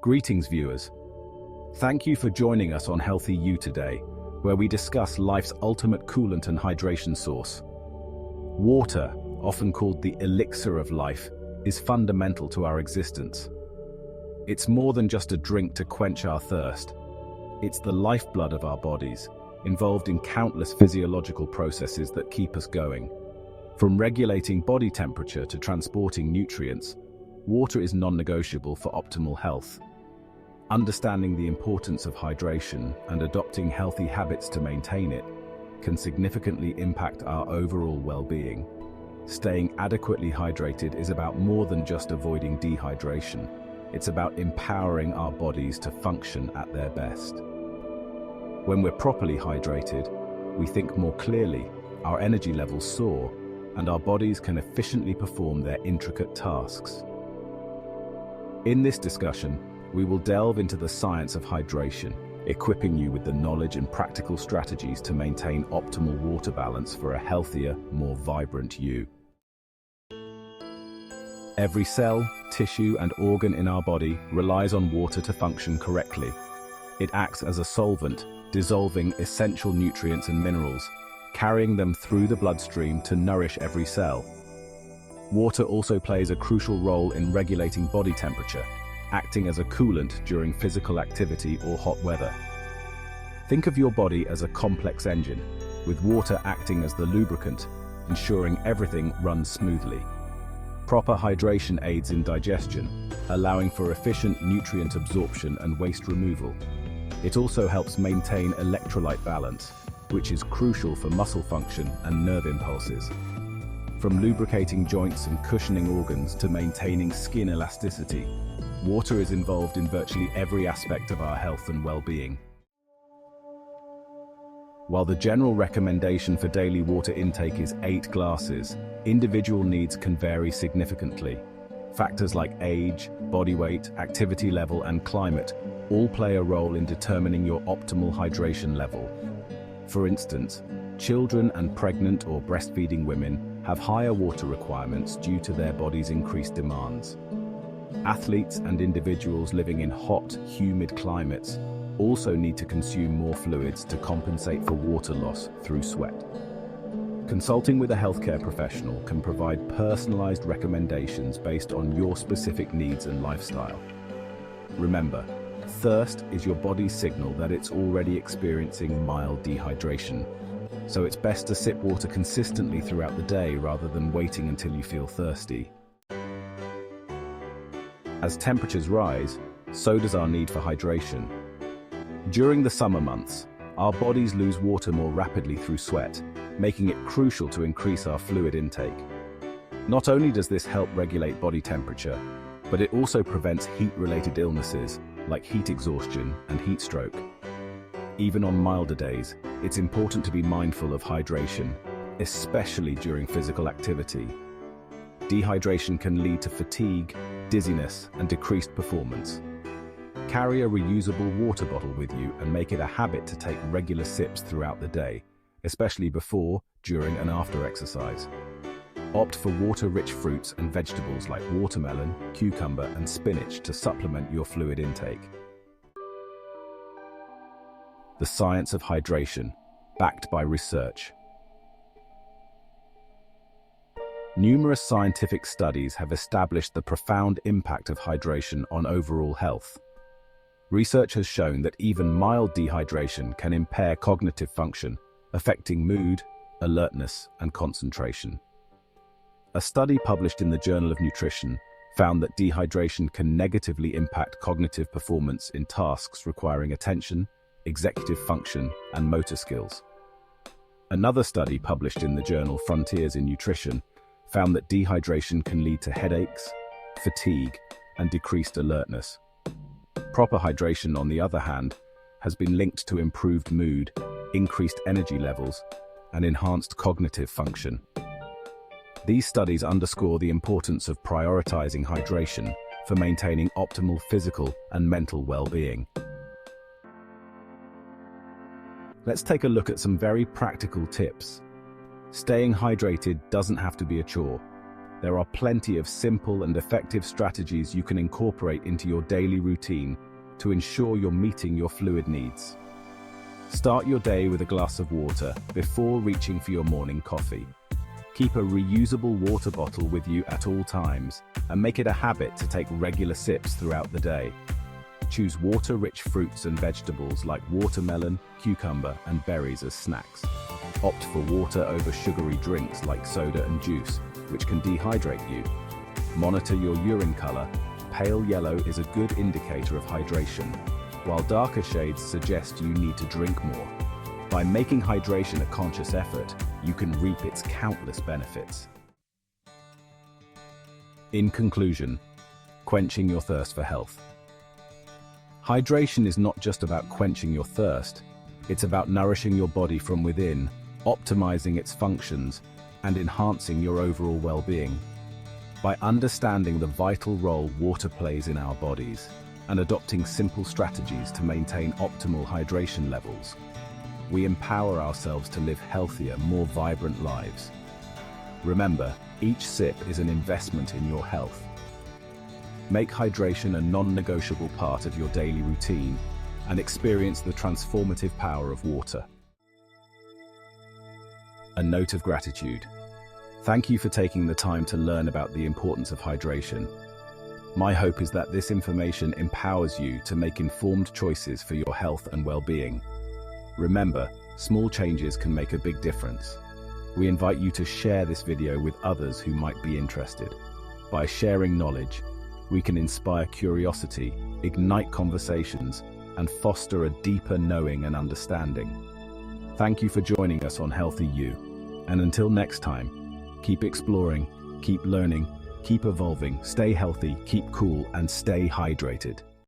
Greetings, viewers. Thank you for joining us on Healthy You today, where we discuss life's ultimate coolant and hydration source. Water, often called the elixir of life, is fundamental to our existence. It's more than just a drink to quench our thirst. It's the lifeblood of our bodies, involved in countless physiological processes that keep us going. From regulating body temperature to transporting nutrients, water is non-negotiable for optimal health. Understanding the importance of hydration and adopting healthy habits to maintain it can significantly impact our overall well-being. Staying adequately hydrated is about more than just avoiding dehydration. It's about empowering our bodies to function at their best. When we're properly hydrated, we think more clearly, our energy levels soar, and our bodies can efficiently perform their intricate tasks. In this discussion, we will delve into the science of hydration, equipping you with the knowledge and practical strategies to maintain optimal water balance for a healthier, more vibrant you. Every cell, tissue, and organ in our body relies on water to function correctly. It acts as a solvent, dissolving essential nutrients and minerals, carrying them through the bloodstream to nourish every cell. Water also plays a crucial role in regulating body temperature, acting as a coolant during physical activity or hot weather. Think of your body as a complex engine, with water acting as the lubricant, ensuring everything runs smoothly. Proper hydration aids in digestion, allowing for efficient nutrient absorption and waste removal. It also helps maintain electrolyte balance, which is crucial for muscle function and nerve impulses. From lubricating joints and cushioning organs to maintaining skin elasticity, water is involved in virtually every aspect of our health and well-being. While the general recommendation for daily water intake is 8 glasses, individual needs can vary significantly. Factors like age, body weight, activity level, and climate all play a role in determining your optimal hydration level. For instance, children and pregnant or breastfeeding women have higher water requirements due to their body's increased demands. Athletes and individuals living in hot, humid climates also need to consume more fluids to compensate for water loss through sweat. Consulting with a healthcare professional can provide personalized recommendations based on your specific needs and lifestyle. Remember, thirst is your body's signal that it's already experiencing mild dehydration, so it's best to sip water consistently throughout the day rather than waiting until you feel thirsty. As temperatures rise, so does our need for hydration. During the summer months, our bodies lose water more rapidly through sweat, making it crucial to increase our fluid intake. Not only does this help regulate body temperature, but it also prevents heat-related illnesses like heat exhaustion and heat stroke. Even on milder days, it's important to be mindful of hydration, especially during physical activity. Dehydration can lead to fatigue, dizziness, and decreased performance. Carry a reusable water bottle with you and make it a habit to take regular sips throughout the day, especially before, during, and after exercise. Opt for water-rich fruits and vegetables like watermelon, cucumber, and spinach to supplement your fluid intake. The science of hydration, backed by research. Numerous scientific studies have established the profound impact of hydration on overall health. Research has shown that even mild dehydration can impair cognitive function, affecting mood, alertness, and concentration. A study published in the Journal of Nutrition found that dehydration can negatively impact cognitive performance in tasks requiring attention, executive function, and motor skills. Another study published in the journal Frontiers in Nutrition found that dehydration can lead to headaches, fatigue, and decreased alertness. Proper hydration, on the other hand, has been linked to improved mood, increased energy levels, and enhanced cognitive function. These studies underscore the importance of prioritizing hydration for maintaining optimal physical and mental well-being. Let's take a look at some very practical tips. Staying hydrated doesn't have to be a chore. there are plenty of simple and effective strategies you can incorporate into your daily routine to ensure you're meeting your fluid needs. Start your day with a glass of water before reaching for your morning coffee. Keep a reusable water bottle with you at all times and make it a habit to take regular sips throughout the day. Choose water-rich fruits and vegetables like watermelon, cucumber, and berries as snacks. Opt for water over sugary drinks like soda and juice, which can dehydrate you. Monitor your urine color. Pale yellow is a good indicator of hydration, while darker shades suggest you need to drink more. By making hydration a conscious effort, you can reap its countless benefits. In conclusion, quenching your thirst for health. Hydration is not just about quenching your thirst, it's about nourishing your body from within, optimizing its functions, and enhancing your overall well-being. By understanding the vital role water plays in our bodies and adopting simple strategies to maintain optimal hydration levels, we empower ourselves to live healthier, more vibrant lives. Remember, each sip is an investment in your health. Make hydration a non-negotiable part of your daily routine and experience the transformative power of water. A note of gratitude. Thank you for taking the time to learn about the importance of hydration. My hope is that this information empowers you to make informed choices for your health and well-being. Remember, small changes can make a big difference. We invite you to share this video with others who might be interested. By sharing knowledge, we can inspire curiosity, ignite conversations, and foster a deeper knowing and understanding. Thank you for joining us on Healthy You. And until next time, keep exploring, keep learning, keep evolving, stay healthy, keep cool, and stay hydrated.